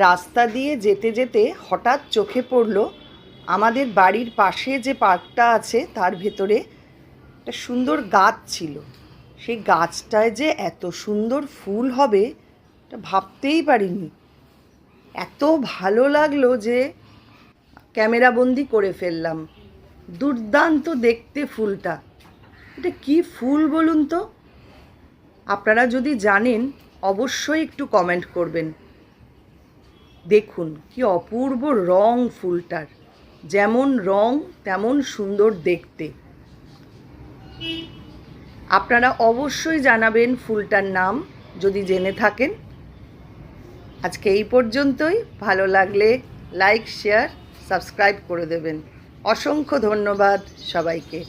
রাস্তা দিয়ে যেতে যেতে হঠাৎ চোখে পড়ল আমাদের বাড়ির পাশে যে পার্কটা আছে তার ভেতরে একটা সুন্দর গাছ ছিল। সেই গাছটায় যে এত সুন্দর ফুল হবে এটা ভাবতেই পারিনি। এত ভালো লাগলো যে ক্যামেরাবন্দি করে ফেললাম। দুর্দান্ত দেখতে ফুলটা। এটা কি ফুল বলুন তো? আপনারা যদি জানেন অবশ্যই একটু কমেন্ট করবেন। দেখুন কি অপূর্ব রং ফুলটার, যেমন রং তেমন সুন্দর দেখতে। আপনারা অবশ্যই জানাবেন ফুলটার নাম যদি জেনে থাকেন। আজকে এই পর্যন্তই। ভালো লাগলে লাইক, শেয়ার, সাবস্ক্রাইব করে দেবেন। অসংখ্য ধন্যবাদ সবাইকে।